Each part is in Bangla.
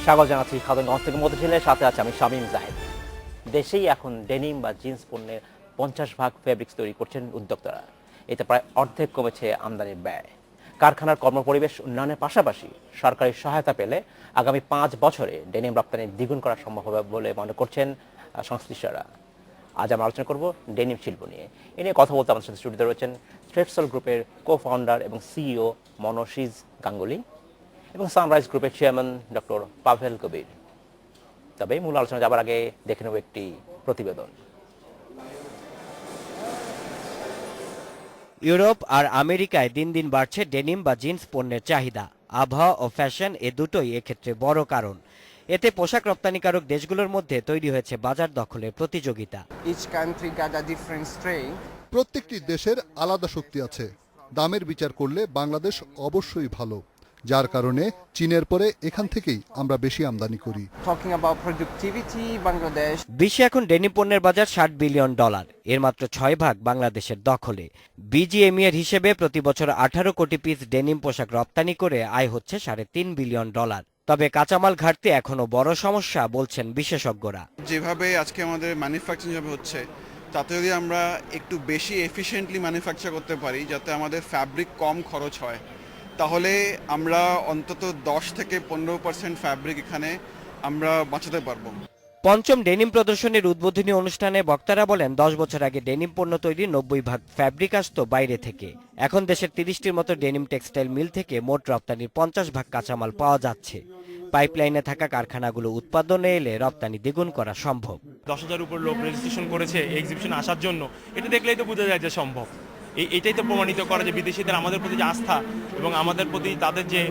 স্বাগত জানাচ্ছি খাদনগঞ্জ থেকে মতিঝিলের সাথে আছে আমি শামীম জাহিদ। দেশেই এখন ডেনিম বা জিন্স পণ্যের 50% ফেব্রিক্স তৈরি করছেন উদ্যোক্তারা। এতে প্রায় অর্ধেক কমেছে আমদানির ব্যয়। কারখানার কর্মপরিবেশ উন্নয়নের পাশাপাশি সরকারি সহায়তা পেলে আগামী 5 বছরে ডেনিম রপ্তানি দ্বিগুণ করা সম্ভব হবে বলে মনে করছেন সংশ্লিষ্টরা। আজ আমরা আলোচনা করব ডেনিম শিল্প নিয়ে। এ নিয়ে কথা বলতে আমাদের সাথে স্টুডিওতে রয়েছেন থ্রেডসল গ্রুপের কো-ফাউন্ডার এবং সিইও মনোশিজ গাঙ্গুলি এবং সানরাইজ গ্রুপের চেয়ারম্যান ডক্টর পাভেল কবির। তবে মূল আলোচনা যাবার আগে দেখে নেব একটি প্রতিবেদন। ইউরোপ আর আমেরিকায় দিন দিন বাড়ছে ডেনিম বা জিন্স পণ্যের চাহিদা। আবহাওয়া ও ফ্যাশন এ দুটোই এক্ষেত্রে বড় কারণ। এতে পোশাক রপ্তানিকারক দেশগুলোর মধ্যে তৈরি হয়েছে বাজার দখলের প্রতিযোগিতা। প্রত্যেকটি দেশের আলাদা শক্তি আছে। দামের বিচার করলে বাংলাদেশ অবশ্যই ভালো, যার কারণে চীনের পরে এখান থেকেই আমরা বেশি আমদানি করি। বিশ্বে এখন ডেনিম পণ্যের বাজার $60 বিলিয়ন, এর মাত্র 6% বাংলাদেশের দখলে। বিজিএমই এর হিসেবে প্রতি বছর 18 কোটি পিস ডেনিম পোশাক রপ্তানি করে আয় হচ্ছে $3.5 বিলিয়ন। তবে কাঁচামাল ঘাটতি এখনো বড় সমস্যা বলছেন বিশেষজ্ঞরা। যেভাবে আজকে আমাদের ম্যানুফ্যাকচারিং যেভাবে হচ্ছে, তাতে যদি আমরা একটু বেশি এফিশিয়েন্টলি ম্যানুফ্যাকচার করতে পারি, যাতে আমাদের ফ্যাব্রিক কম খরচ হয়, তাহলে আমরা অন্তত 10 থেকে 15% ফ্যাব্রিক এখানে আমরা বাঁচাতে পারবো। পঞ্চম ডেনিম প্রদর্শনীর উদ্বোধনী অনুষ্ঠানে বক্তারা বলেন 10 বছর আগে ডেনিম পণ্য তৈরির 90% ফ্যাব্রিক আসতো বাইরে থেকে। এখন দেশের 30টির মতো ডেনিম টেক্সটাইল মিল থেকে মোট রপ্তানির 50% কাঁচামাল পাওয়া যাচ্ছে। পাইপলাইনে থাকা কারখানাগুলো উৎপাদনে এলে রপ্তানি দ্বিগুণ করা সম্ভব। 10,000 উপর লোক রেজিস্ট্রেশন করেছে এক্সিবিশন আসার জন্য। এটা দেখলেই তো বোঝা যায় যে সম্ভব। এইটাই তো প্রমাণিত করে যে বিদেশিদের আমাদের প্রতি যে আস্থা এবং আমাদের প্রতি তাদের যে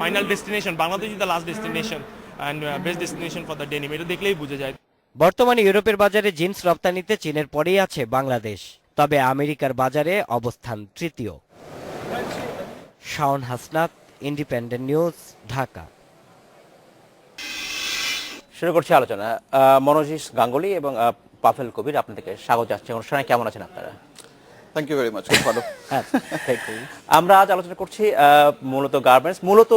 final destination, Bangladesh is the last destination and best destination for the denim, এটা দেখলেই বোঝা যায়। বর্তমানে ইউরোপের বাজারে জিন্স রপ্তানিতে চীনের পরেই আছে বাংলাদেশ, তবে আমেরিকার বাজারে অবস্থান তৃতীয়। Shaon Hasnat, independent news, Dhaka. শুরু করছি আলোচনা। মনোজিস গাঙ্গুলি এবং পাভেল কবির, আপনাদেরকে স্বাগত জানাচ্ছি অনুষ্ঠানে। কেমন আছেন আপনারা? থ্যাংক ইউ ভেরি মাচ, খুব ভালো। হ্যাঁ, আমরা আজ আলোচনা করছি মূলত গার্মেন্টস, মূলত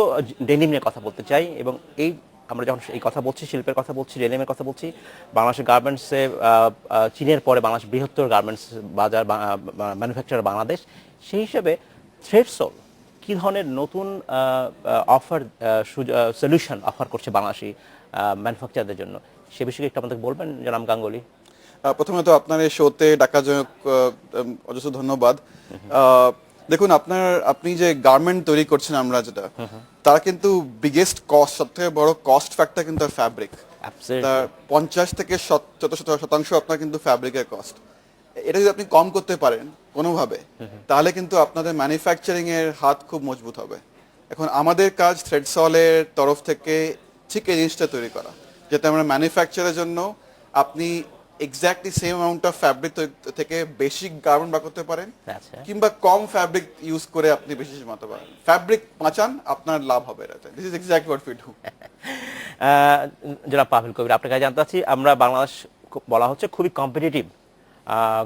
ডেনিম নিয়ে কথা বলতে চাই। এবং এই আমরা যখন এই কথা বলছি, শিল্পের কথা বলছি, ডেনিমের কথা বলছি, বাংলাদেশের গার্মেন্টসে চীনের পরে বাংলাদেশ বৃহত্তর গার্মেন্টস বাজার, ম্যানুফ্যাকচারার বাংলাদেশ। সেই হিসেবে থ্রেডসল কী ধরনের নতুন অফার, সলিউশন অফার করছে বাংলাদেশি ম্যানুফ্যাকচারদের জন্য, সে বিষয়ে একটু আমাদের বলবেন জনাব গাঙ্গুলি? প্রথমত আপনার এই শোতে ডাকার জন্য অজস্র ধন্যবাদ। দেখুন, আপনি যে গার্মেন্ট তৈরি করছেন, আমরা যেটা, তারা কিন্তু বিগেস্ট কস্ট, সবথেকে বড় কস্ট ফ্যাক্টর কিন্তু ফ্যাব্রিক। 50 থেকে 70% আপনার কিন্তু ফ্যাব্রিকের কস্ট। এটা যদি আপনি কম করতে পারেন কোনোভাবে, তাহলে কিন্তু আপনাদের ম্যানুফ্যাকচারিং এর হাত খুব মজবুত হবে। এখন আমাদের কাজ থ্রেডসলের তরফ থেকে ঠিক এই জিনিসটা তৈরি করা, যাতে আমরা ম্যানুফ্যাকচারের জন্য আপনি exactly same amount of fabric থেকে বেশি গার্মেন্ট বার করতে পারেন, কিংবা কম ফ্যাব্রিক ইউজ করে আপনি বেশি বানাতে পারেন। ফ্যাব্রিক বাঁচান, আপনার লাভ হবে এটাতে। This is exactly what we do. জনাব পাভেল কবির, আপনার কাছে জানতে চাচ্ছি, আমরা বাংলাদেশ বলা হচ্ছে খুবই কম্পিটিটিভ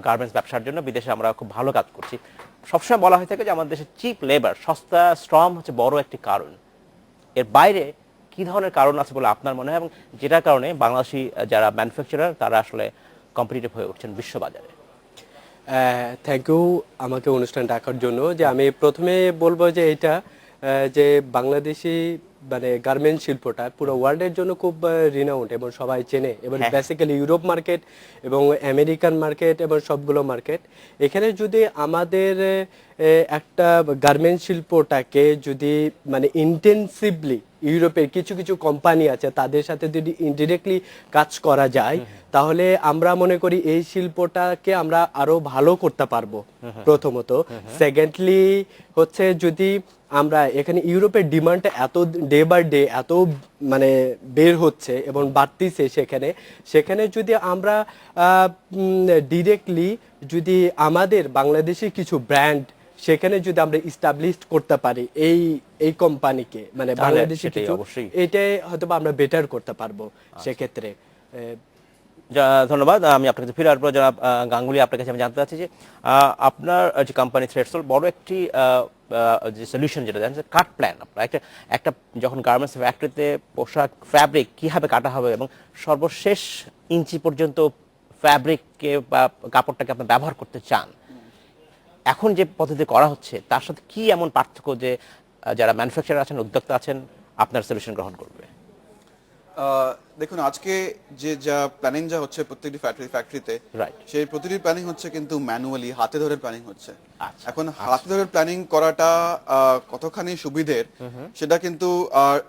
গার্মেন্টস ব্যবসার জন্য, বিদেশে আমরা খুব ভালো কাজ করছি। সবসময় বলা হয়ে থাকে যে আমাদের দেশে চিপ লেবার, সস্তা শ্রম হচ্ছে বড় একটি কারণ। এর বাইরে কি ধরনের কারণ আছে বলে আপনার মনে হয়, এবং যেটার কারণে বাংলাদেশি যারা ম্যানুফ্যাকচারার তারা আসলে কম্পিটিটিভ হয়ে উঠছেন বিশ্ববাজারে? থ্যাংক ইউ আমাকে অনুষ্ঠান ডাকার জন্য। যে আমি প্রথমে বলবো যে এটা যে বাংলাদেশি মানে গার্মেন্ট শিল্পটা পুরো ওয়ার্ল্ডের জন্য খুব রিনাউন্ড এবং সবাই চেনে, এবং বেসিক্যালি ইউরোপ মার্কেট এবং আমেরিকান মার্কেট এবং সবগুলো মার্কেট। এখানে যদি আমাদের একটা গার্মেন্ট শিল্পটাকে যদি মানে ইন্টেন্সিভলি ইউরোপের কিছু কিছু কোম্পানি আছে তাদের সাথে যদি ইনডিরেক্টলি কাজ করা যায়, তাহলে আমরা মনে করি এই শিল্পটাকে আমরা আরো ভালো করতে পারবো প্রথমত। সেকেন্ডলি হচ্ছে যদি আমরা এখানে ইউরোপের ডিমান্ডটা এত ডে বাই ডে এত মানে বের হচ্ছে এবং বাড়তিছে, সেখানে যদি আমরা ডিরেক্টলি যদি আমাদের বাংলাদেশি কিছু ব্র্যান্ড সেখানে যদি আমরা ইস্টাবলিশ করতে পারি এই কোম্পানিকে, মানে বাংলাদেশি কিছু, এটাই হয়তো আমরা বেটার করতে পারবো সেক্ষেত্রে। ধন্যবাদ। আমি আপনার কাছে ফিরে আসবো। জনাব গাঙ্গুলি, আপনার কাছে আমি জানতে চাচ্ছি যে আপনার যে কোম্পানি থ্রেডসল বড় একটি যে সলিউশন যেটা জানেন কাট প্ল্যান, আপনার একটা একটা যখন গার্মেন্টস ফ্যাক্টরিতে পোশাক ফ্যাব্রিক কীভাবে কাটা হবে এবং সর্বশেষ ইঞ্চি পর্যন্ত ফ্যাব্রিককে বা কাপড়টাকে আপনি ব্যবহার করতে চান, এখন যে পদ্ধতি করা হচ্ছে তার সাথে কি এমন পার্থক্য যে যারা ম্যানুফ্যাকচারার আছেন, উদ্যোক্তা আছেন, আপনার সলিউশন গ্রহণ করবে? দেখুন আজকে যা প্ল্যানিং যা হচ্ছে প্রত্যেকটি ফ্যাক্টরিতে, Right. সেই প্রতিটি প্ল্যানিং হচ্ছে কিন্তু ম্যানুয়ালি হাতে ধরে প্ল্যানিং হচ্ছে। আচ্ছা, এখন হাতে ধরে প্ল্যানিং করাটা কতখানি সুবিধের সেটা কিন্তু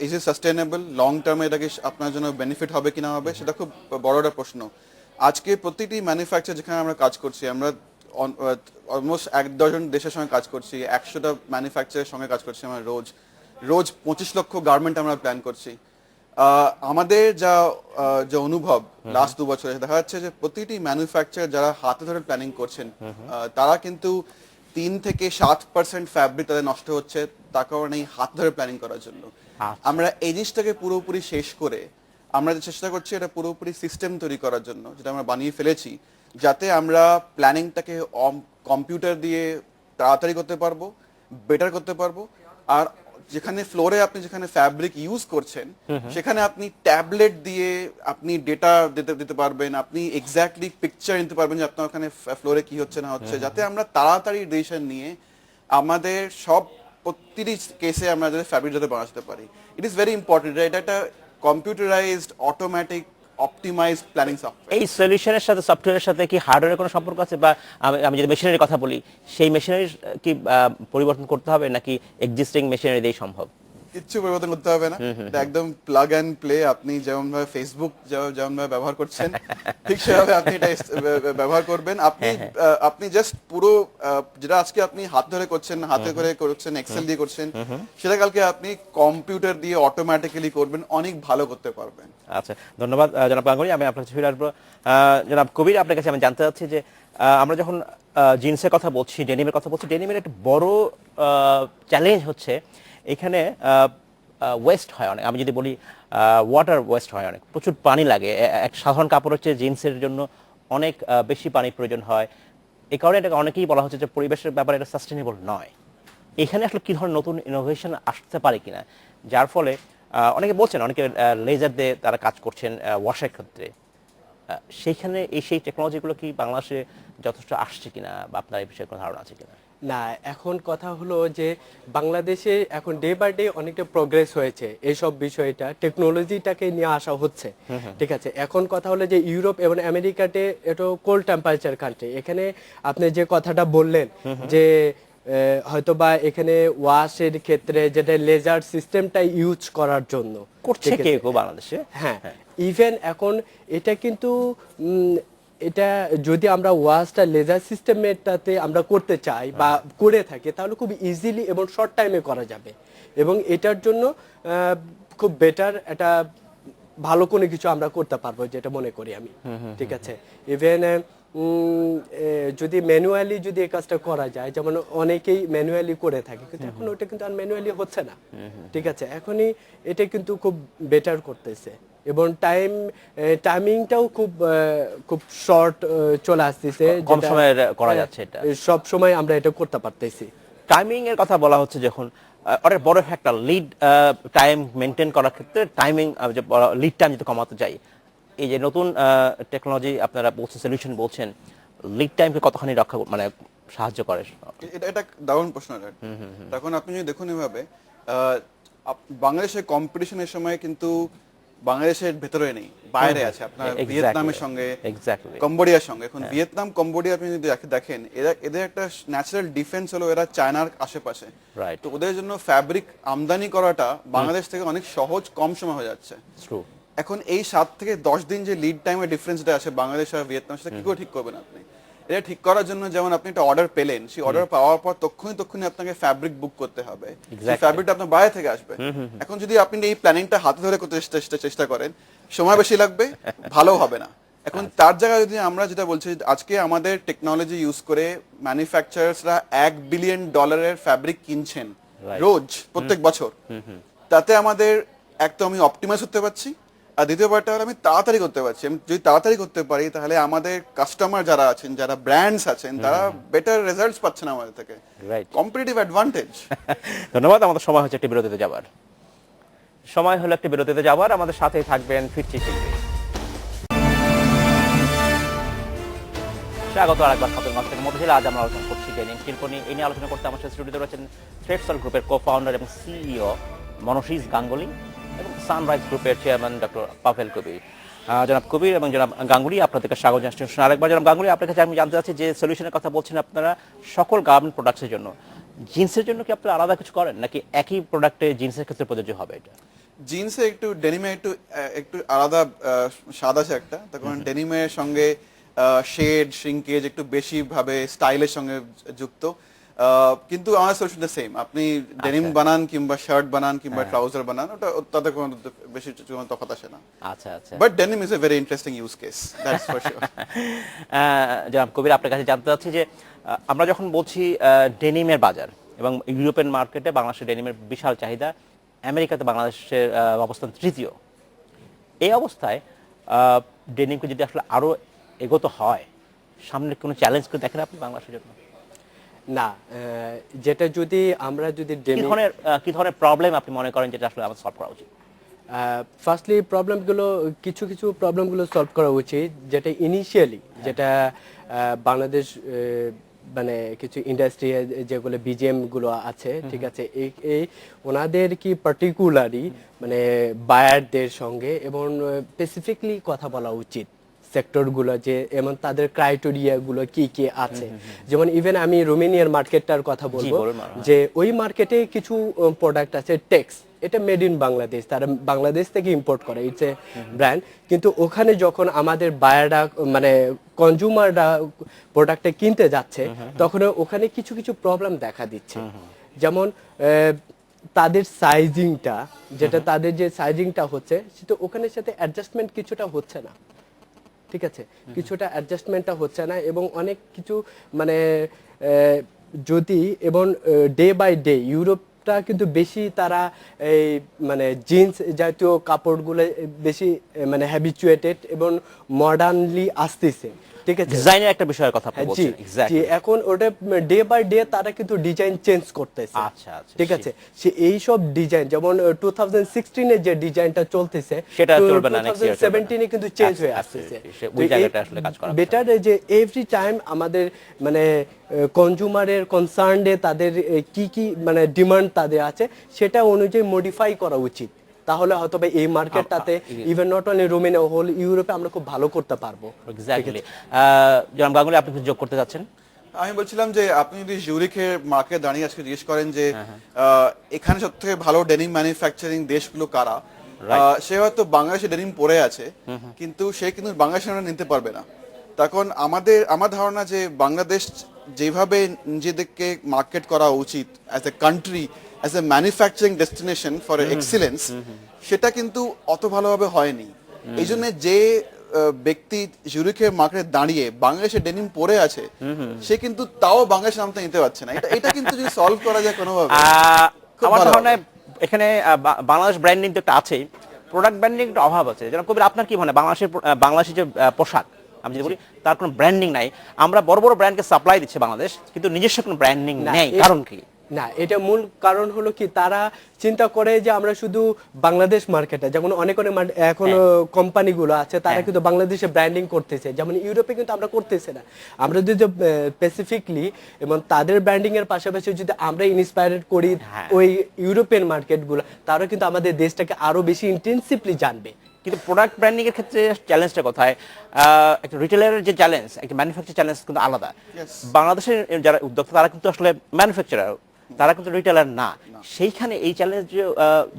ইজ ইট সাস্টেনেবল, লং টার্মে এটাকে আপনার জন্য বেনিফিট হবে কিনা হবে সেটা খুব বড় একটা প্রশ্ন। আজকে প্রতিটি ম্যানুফ্যাকচার যেখানে আমরা কাজ করছি, আমরা অলমোস্ট 1 ডজন দেশের সঙ্গে কাজ করছি, 100টা ম্যানুফ্যাকচারের সঙ্গে কাজ করছি আমরা রোজ 25 লক্ষ গার্মেন্ট আমরা প্ল্যান করছি। আমাদের যা অনুভব লাস্ট 2 বছরে দেখা যাচ্ছে যে প্রতিটি ম্যানুফ্যাকচার যারা হাতে ধরে প্ল্যানিং করছেন তারা কিন্তু 3 থেকে 7% ফ্যাব্রিক তাদের নষ্ট হচ্ছে তার কারণে এই হাত ধরে প্ল্যানিং করার জন্য। আমরা এই জিনিসটাকে পুরোপুরি শেষ করে আমরা যে চেষ্টা করছি এটা পুরোপুরি সিস্টেম তৈরি করার জন্য, যেটা আমরা বানিয়ে ফেলেছি, যাতে আমরা প্ল্যানিংটাকে কম্পিউটার দিয়ে তাড়াতাড়ি করতে পারবো, বেটার করতে পারবো। আর যেখানে ফ্লোরে আপনি যেখানে ফ্যাব্রিক ইউজ করছেন সেখানে আপনি ট্যাবলেট দিয়ে আপনি ডেটা দিতে পারবেন, আপনি এক্স্যাক্টলি পিকচার নিতে পারবেন যে আপনার ওখানে ফ্লোরে কি হচ্ছে না হচ্ছে, যাতে আমরা তাড়াতাড়ি ডিসিশন নিয়ে আমাদের প্রতিটি কেসে আমরা যাতে ফ্যাব্রিক যাতে বানাতে পারি। It is very important. এটা একটা computerised automatic optimised planning software. এই সলিউশনের সাথে সফটওয়্যারের সাথে কি হার্ডওয়্যারের কোনো সম্পর্ক আছে, বা আমি যদি মেশিনারির কথা বলি সেই মেশিনারির কি পরিবর্তন করতে হবে নাকি এক্সিস্টিং মেশিনারি দিয়েই সম্ভব? কিচ্ছু পরিবর্তন করতে হবে না, এটা একদম প্লাগ অ্যান্ড প্লে। আপনি যেমন ভাবে ফেসবুক যেমন ভাবে ব্যবহার করছেন ঠিক সেভাবে আপনি এটা ব্যবহার করবেন। আপনি জাস্ট পুরো যেটা আজকে আপনি হাত ধরে করছেন, হাতে করে করছেন, এক্সেল দিয়ে করছেন, সেটা কালকে আপনি কম্পিউটার দিয়ে অটোমেটিক্যালি করবেন, অনেক ভালো করতে পারবেন। আচ্ছা, ধন্যবাদ জনাব গাঙ্গুলি। আমি আপনার কাছে ফিরে আসবো। জনাব কবির, আপনার কাছে আমি জানতে চাচ্ছি যে আমরা যখন জিন্সের কথা বলছি, ডেনিমের কথা বলছি, ডেনিমের একটা বড় চ্যালেঞ্জ হচ্ছে এখানে ওয়েস্ট হয় অনেক। আমি যদি বলি ওয়াটার ওয়েস্ট হয় অনেক, প্রচুর পানি লাগে। এক সাধারণ কাপড় হচ্ছে জিন্সের জন্য অনেক বেশি পানির প্রয়োজন হয়। এই কারণে এটাকে অনেকেই বলা হচ্ছে যে পরিবেশের ব্যাপারে এটা সাস্টেনেবল নয়। এখানে আসলে কী ধরনের নতুন ইনোভেশন আসতে পারে কিনা, যার ফলে অনেকে বলছেন, অনেকে লেজার দিয়ে তারা কাজ করছেন ওয়াশের ক্ষেত্রে, সেইখানে সেই টেকনোলজিগুলো কি বাংলাদেশে যথেষ্ট আসছে কিনা, বা আপনার এই বিষয়ে কোনো ধারণা আছে কিনা? না, এখন কথা হলো যে বাংলাদেশে এখন ডে বাই ডে অনেকটা প্রোগ্রেস হয়েছে এইসব বিষয়টা, টেকনোলজিটাকে নিয়ে আসা হচ্ছে। ঠিক আছে, এখন কথা হলো যে ইউরোপ এবং আমেরিকাতে এটা কোল্ড টেম্পারেচার কান্ট্রি। এখানে আপনি যে কথাটা বললেন যে হয়তোবা এখানে ওয়াশের ক্ষেত্রে যেটা লেজার সিস্টেমটা ইউজ করার জন্য করছে কেউ বাংলাদেশে। হ্যাঁ, ইভেন এখন এটা কিন্তু এটা যদি আমরা ওয়াশটা লেজার সিস্টেমেরটাতে আমরা করতে চাই বা করে থাকি তাহলে খুব ইজিলি এবং শর্ট টাইমে করা যাবে, এবং এটার জন্য খুব বেটার একটা ভালো কোনো কিছু আমরা করতে পারবো যেটা মনে করি আমি। ঠিক আছে, ইভেন যদি ম্যানুয়ালি যদি এই কাজটা করা যায়, যেমন অনেকেই ম্যানুয়ালি করে থাকে, কিন্তু এখন ওটা কিন্তু আর ম্যানুয়ালি হচ্ছে না। ঠিক আছে, এখনই এটা কিন্তু খুব বেটার করতেছে, এবং টাইমিংটাও খুব শর্ট চলে আসতেছে, কম সময়ে করা যাচ্ছে। এটা সব সময় আমরা এটা করতে পারতেছি। টাইমিং এর কথা বলা হচ্ছে যখন, অনেক বড় ফ্যাক্টর লিড টাইম মেনটেন করার ক্ষেত্রে টাইমিং, লিড টাইম যদি কমাতে চাই, এই যে নতুন টেকনোলজি আপনারা বলছেন, সলিউশন বলছেন, লিড টাইমকে কতখানি রক্ষা মানে সাহায্য করে? এটা দারুণ প্রশ্ন। তখন আপনি যদি দেখুন এভাবে, বাংলাদেশের কম্পিটিশনের সময় কিন্তু বাংলাদেশের ভেতরে নেই, বাইরে আছে, আপনার ভিয়েতনামের সঙ্গে, কম্বোডিয়ার সঙ্গে। এখন ভিয়েতনাম, কম্বোডিয়া আপনি যদি দেখেন, এদের একটা ন্যাচারাল ডিফেন্স হলো এরা চায়নার আশেপাশে। তো ওদের জন্য ফ্যাব্রিক আমদানি করাটা বাংলাদেশ থেকে অনেক সহজ, কম সময় হয়ে যাচ্ছে। এখন এই 7 থেকে 10 দিন যে লিড টাইমের ডিফারেন্সটা আছে বাংলাদেশ আর ভিয়েতনাম, সেটা কি করে ঠিক করবেন আপনি? এটা ঠিক করার জন্য যেমন আপনি একটা অর্ডার পেলেন, সেই অর্ডার পাওয়ার পর তখনই আপনাকে ফ্যাব্রিক বুক করতে হবে, সেই ফ্যাব্রিকটা আপনার বাইরে থেকে আসবে। এখন যদি আপনি এই প্ল্যানিংটা হাতে ধরে করতে চেষ্টা করেন, সময় বেশি লাগবে, ভালো হবে না। এখন তার জায়গায় যদি আমরা যেটা বলছি, আজকে আমাদের টেকনোলজি ইউজ করে ম্যানুফ্যাকচারার্সরা $1 বিলিয়ন ফ্যাব্রিক কিনছেন রোজ, প্রত্যেক বছর। তাতে আমাদের এক তো আমি অপটিমাইজ করতে পারছি, আর দ্বিতীয় ব্যাপারটা হলো আমি তাড়াতাড়ি করতে পারছি। আমি যদি তাড়াতাড়ি করতে পারি তাহলে আমাদের কাস্টমার যারা আছেন, যারা ব্র্যান্ডস আছেন, তারা বেটার রেজাল্টস পাচ্ছেন আমাদের থেকে, রাইট। Competitive advantage. ধন্যবাদ। আমাদের সময় হচ্ছে একটি বিরতিতে যাবার, সময় হলো একটি বিরতিতে যাবার। আমাদের সাথেই থাকবেন ফিরছি শিল্পী। স্বাগত আরেকবার খাতুন মাছ থেকে মধ্যে। আজ আমরা আলোচনা করছি ডেনিম শিল্প নিয়ে। এই নিয়ে আলোচনা করতে আমার সাথে স্টুডিওতে রয়েছেন থ্রেডসল গ্রুপের কো-ফাউন্ডার এবং সিইও মনোশীষ গাঙ্গুলি এবং সানরাইজ গ্রুপের চেয়ারম্যান ডক্টর পাভেল কবির। জনাব কবির এবং জনাব গাঙ্গুলি, আপনাদেরকে স্বাগত জানাচ্ছি। আরেকবার জনাব গাঙ্গুলি, আপনার কাছে আমি জানতে চাচ্ছি যে সলিউশনের কথা বলছেন আপনারা সকল গার্মেন্ট প্রোডাক্টসের জন্য, জিন্সের জন্য কি আপনারা আলাদা কিছু করেন নাকি একই প্রোডাক্টে জিন্সের ক্ষেত্রে প্রযোজ্য হবে এটা? জিন্সে একটু ডেনিমে একটু আলাদা স্বাদ আছে একটা, তখন ডেনিমের সঙ্গে শেড শ্রিঙ্কেজ একটু বেশি ভাবে স্টাইলের সঙ্গে যুক্ত, কিন্তু আমার সলিউশন সেম। আপনি ডেনিম বানান কিংবা শার্ট বানান কিংবা ট্রাউজার বানান, ওটা তাতে কোনো বেশি কোনো তফাৎ আসে না। আচ্ছা আচ্ছা। But denim is a very interesting use case, that's for sure. জনাব কবির, আপনার কাছে জানতে চাচ্ছি যে আমরা যখন বলছি ডেনিমের বাজার এবং ইউরোপিয়ান মার্কেটে বাংলাদেশের ডেনিমের বিশাল চাহিদা, আমেরিকাতে বাংলাদেশের অবস্থান তৃতীয়। এই অবস্থায় ডেনিমকে যদি আসলে আরো এগোতে হয়, সামনে কোনো চ্যালেঞ্জ করে দেখেন আপনি বাংলাদেশের জন্য? না, যেটা যদি আমরা যদি কি ধরনের প্রবলেম আপনি মনে করেন যেটা আসলে আমাদের সলভ করা উচিত? ফার্স্টলি কিছু প্রবলেমগুলো সলভ করা উচিত, যেটা ইনিশিয়ালি যেটা বাংলাদেশ মানে কিছু ইন্ডাস্ট্রি যেগুলো বিজিএম গুলো আছে, ঠিক আছে, এই ওনাদের কি পার্টিকুলারলি মানে বায়ারদের সঙ্গে এবং স্পেসিফিকলি কথা বলা উচিত সেক্টরগুলো, যে এমন তাদের ক্রাইটেরিয়াগুলো কি কি আছে। যেমন ইভেন আমি রোমানিয়ার মার্কেটটার কথা বলবো, যে ওই মার্কেটে কিছু প্রোডাক্ট আছে টেক্স, এটা মেড ইন বাংলাদেশ, তারা বাংলাদেশ থেকে ইম্পোর্ট করে, ইটস এ ব্র্যান্ড, কিন্তু ওখানে যখন আমাদের বায়াররা মানে কনজিউমাররা প্রোডাক্টটা কিনতে যাচ্ছে, তখন ওখানে কিছু কিছু প্রবলেম দেখা দিচ্ছে। যেমন তাদের সাইজিংটা, যেটা তাদের যে সাইজিংটা হচ্ছে, সেটা ওখানের সাথে অ্যাডজাস্টমেন্ট কিছুটা হচ্ছে না, ঠিক আছে, কিছুটা অ্যাডজাস্টমেন্টটা হচ্ছে না, এবং অনেক কিছু মানে যদি এবং ডে বাই ডে ইউরোপটা কিন্তু বেশি তারা এই মানে জিন্স জাতীয় কাপড়গুলো বেশি মানে হ্যাবিচুয়েটেড এবং মডার্নলি আসতেছে, ঠিক আছে। ডিজাইনের একটা বিষয়ের কথা আপনি বলছেন, এক্স্যাক্টলি। এখন ওটা ডে বাই ডে তারা কিন্তু ডিজাইন চেঞ্জ করতেছে। আচ্ছা আচ্ছা, ঠিক আছে। সে এই সব ডিজাইন যেমন 2016 এর যে ডিজাইনটা চলতেছে, সেটা চলবে না, নেক্সট ইয়ার 2017 এ কিন্তু চেঞ্জ হয়ে আসছে। ওই জায়গাটা আসলে কাজ করা বেটার যে এভরি টাইম আমাদের মানে কনজিউমারের কনসার্নডে তাদের কি কি মানে ডিমান্ড তাদের আছে, সেটা অনুযায়ী মডিফাই করা উচিত। তাহলে হয়তো এই মার্কেটটাতে even not only Romania, whole ইউরোপে আমরা খুব ভালো করতে পারবো। এক্স্যাক্টলি। জনাব গাঙ্গুলি, আপনি কিছু যোগ করতে যাচ্ছেন? আমি বলছিলাম যে আপনি যদি জিউরিখের মার্কেটে দাঁড়িয়ে আজকে জিজ্ঞেস করেন যে এখানে সবথেকে ভালো ডেনিম ম্যানুফ্যাকচারিং দেশগুলো কারা, সে হয়তো বাংলাদেশে ডেনিম পড়ে আছে, কিন্তু সে কিন্তু বাংলাদেশে নিতে পারবে না। তখন আমার ধারণা যে বাংলাদেশ যেভাবে নিজেদেরকে মার্কেট করা উচিত as a country, as a manufacturing destination for excellence, সেটা কিন্তু অত ভালোভাবে হয়নি। এই জন্য যে ব্যক্তি জিউরিখের মার্কেটে দাঁড়িয়ে বাংলাদেশে ডেনিম পরে আছে, সে কিন্তু তাও বাংলাদেশের নামটা নিতে পারছে না। এটা কিন্তু যদি সলভ করা যায় কোনোভাবে, আমার ধারণা এখানে বাংলাদেশ ব্র্যান্ডিং তো একটা আছেই, প্রোডাক্ট ব্র্যান্ডিং একটা অভাব আছে। যেমন কবির, আপনার কি মনে হয় বাংলাদেশের যে পোশাক আমি যদি বলি তার কোনো ব্র্যান্ডিং নাই? আমরা বড় বড় ব্র্যান্ডকে সাপ্লাই দিচ্ছে বাংলাদেশ, কিন্তু নিজস্ব কোনো ব্র্যান্ডিং নেই, কারণ কি? না, এটা মূল কারণ হলো কি, তারা চিন্তা করে যে আমরা শুধু বাংলাদেশ মার্কেটে, যেমন অনেক এখন কোম্পানিগুলো আছে, তারা কিন্তু বাংলাদেশে ব্র্যান্ডিং করতেছে, যেমন ইউরোপে কিন্তু আমরা করতেছি না। আমরা যদি স্পেসিফিকলি এবং তাদের ব্র্যান্ডিং এর পাশাপাশি যদি আমরা ইন্সপায়ার্ড করি ওই ইউরোপিয়ান মার্কেটগুলো, তারা কিন্তু আমাদের দেশটাকে আরো বেশি ইন্টেন্সিভলি জানবে। কিন্তু প্রোডাক্ট ব্র্যান্ডিং এর ক্ষেত্রে চ্যালেঞ্জটা কোথায়? একটা রিটেলারের যে চ্যালেঞ্জ, একটা ম্যানুফ্যাকচার চ্যালেঞ্জ কিন্তু আলাদা। বাংলাদেশের যারা উদ্যোক্তা, তারা কিন্তু আসলে ম্যানুফ্যাকচারার, তারা কিন্তু রিটেলার না। সেইখানে এই চ্যালেঞ্জ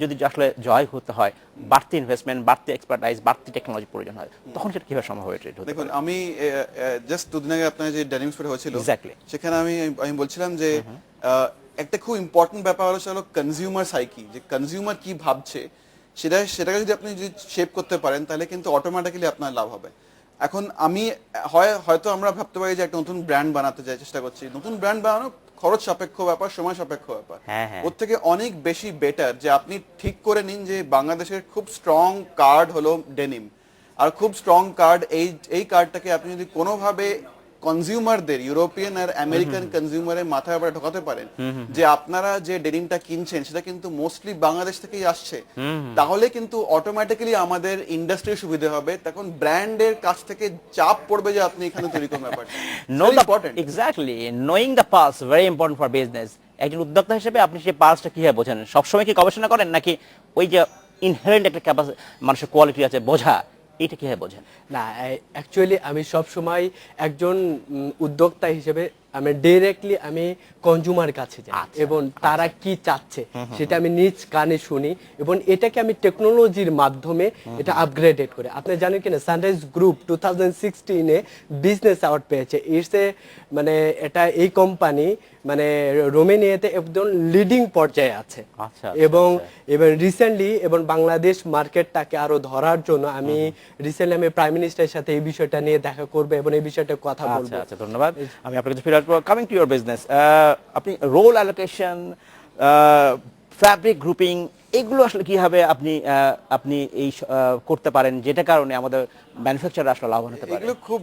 যদি আসলে জয় হতে হয়, বাড়তি ইনভেস্টমেন্ট, বাড়তি এক্সপার্টাইজ, বাড়তি টেকনোলজি প্রয়োজন হয়, তখন সেটা কিভাবে সম্ভব হবে? দেখুন, আমি জাস্ট দুদিন আগে আপনার যে ডেনিম স্টোর হয়েছিল, সেখানে আমি বলছিলাম যে একটা খুব ইম্পর্টেন্ট ব্যাপার হলো কনজিউমার সাইকি, যে কনজিউমার কি ভাবছে, সেটাকে যদি আপনি যদি শেপ করতে পারেন, তাহলে কিন্তু অটোমেটিক্যালি আপনার লাভ হবে। এখন হয়তো আমরা ভাবতে পারি যে একটা নতুন ব্র্যান্ড বানাতে চেষ্টা করছি। নতুন ব্র্যান্ড বানানো খরচ সাপেক্ষ ব্যাপার, সময় সাপেক্ষ ব্যাপার। হ্যাঁ, হ্যাঁ। ওর থেকে অনেক বেশি বেটার যে আপনি ঠিক করে নিন যে বাংলাদেশের খুব স্ট্রং কার্ড হলো ডেনিম, আর খুব স্ট্রং কার্ড, এই কার্ডটাকে আপনি যদি কোনোভাবে কনজিউমারদের, ইউরোপিয়ান আর আমেরিকান কনজিউমারের মাথায় আবার ঢোকাতে পারেন যে আপনারা যে ডেনিমটা কিনছেন সেটা কিন্তু মোস্টলি বাংলাদেশ থেকেই আসছে, তাহলে কিন্তু অটোমেটিক্যালি আমাদের ইন্ডাস্ট্রির সুবিধা হবে। তখন ব্র্যান্ডের কাছ থেকে চাপ পড়বে যে আপনি এখানে তৈরি করুন ব্যাপারটা। Important. Exactly, knowing the pulse very important for business. একজন উদ্যোক্তা হিসেবে আপনি সেই পালসটা কিভাবে বোঝেন? সবসময় কি গবেষণা করেন, নাকি ওই যে ইনহেরেন্ট একটা ক্যাপাসিটি, মানুষের কোয়ালিটি আছে বোঝা, এটা কিভাবে বোঝেন? না, অ্যাকচুয়ালি আমি সব সময় একজন উদ্যোক্তা হিসেবে আমি ডাইরেক্টলি আমি কনজিউমার কাছে যাই এবং তারা কি চাচ্ছে সেটা আমি নিজ কানে শুনি এবং এটাকে আমি টেকনোলজির মাধ্যমে এটা আপগ্রেডেড করে। আপনি জানেন কিনা, সানরাইজ গ্রুপ 2016-এ বিজনেস অ্যাওয়ার্ড পেয়েছে। মানে এটা এই কোম্পানি মানে রোমেনিয়াতে একদম লিডিং পর্যায়ে আছে। আচ্ছা, এবং রিসেন্টলি এবং বাংলাদেশ মার্কেটটাকে আরো ধরার জন্য আমি রিসেন্টলি আমি প্রাইম মিনিস্টারের সাথে এই বিষয়টা নিয়ে দেখা করব এবং এই বিষয়টা কথা বলবো। আচ্ছা, ধন্যবাদ। আমি আপনার কাছে ফিরে আসবো। কামিং টু ইউর বিজনেস, আপনি রোল অ্যালোকেশন, ফ্যাব্রিক গ্রুপিং, এগুলো আসলে কিভাবে আপনি এই করতে পারেন, যেটা কারণে আমাদের ম্যানুফ্যাকচারার আসলে লাভবান হতে পারে? এগুলো খুব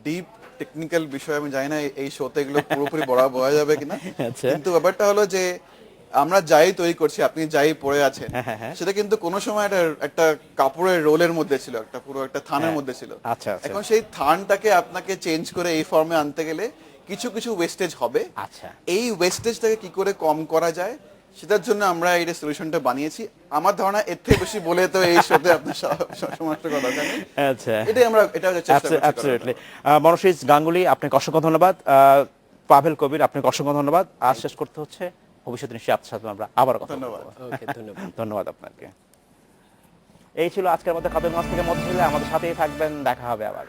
ডিপ টেকনিক্যাল বিষয়, আমি জানি না এই শোতে এগুলো পুরোপুরি বলা যাবে কিনা। আচ্ছা। কিন্তু ব্যাপারটা হলো যে আমরা যাই তৈরি করছি, আপনি যাই পরে আছেন, সেটা কিন্তু কোনো সময় একটা কাপড়ের রোলের মধ্যে ছিল, একটা পুরো একটা থানের মধ্যে ছিল। আচ্ছা। এখন সেই থানটাকে আপনাকে চেঞ্জ করে এই ফর্মে আনতে গেলে কিছু কিছু ওয়েস্টেজ হবে। আচ্ছা। এই ওয়েস্টেজটাকে কি করে কম করা যায় সেটার জন্য আমরা এই সলিউশনটা বানিয়েছি। আমার ধারণা এর থেকে বেশি বলে তো এই শোতে আপনার সমস্ত কথা জানেন। আচ্ছা, এটা হচ্ছে চেষ্টা করছি। অ্যাবসলিউটলি। মনোশীষ গাঙ্গুলি, আপনাকে অসংখ্য ধন্যবাদ। পাভেল কবির, আপনাকে অসংখ্য ধন্যবাদ। আর শেষ করতে হচ্ছে, ভবিষ্যতে নিশ্চয়ই আপনার সাথে আমরা আবার কথা বলবো। ওকে, ধন্যবাদ। ধন্যবাদ আপনাকে। এই ছিল আজকের মতো খাদ্য মাছ থেকে মধ্যে। আমাদের সাথেই থাকবেন, দেখা হবে আবার।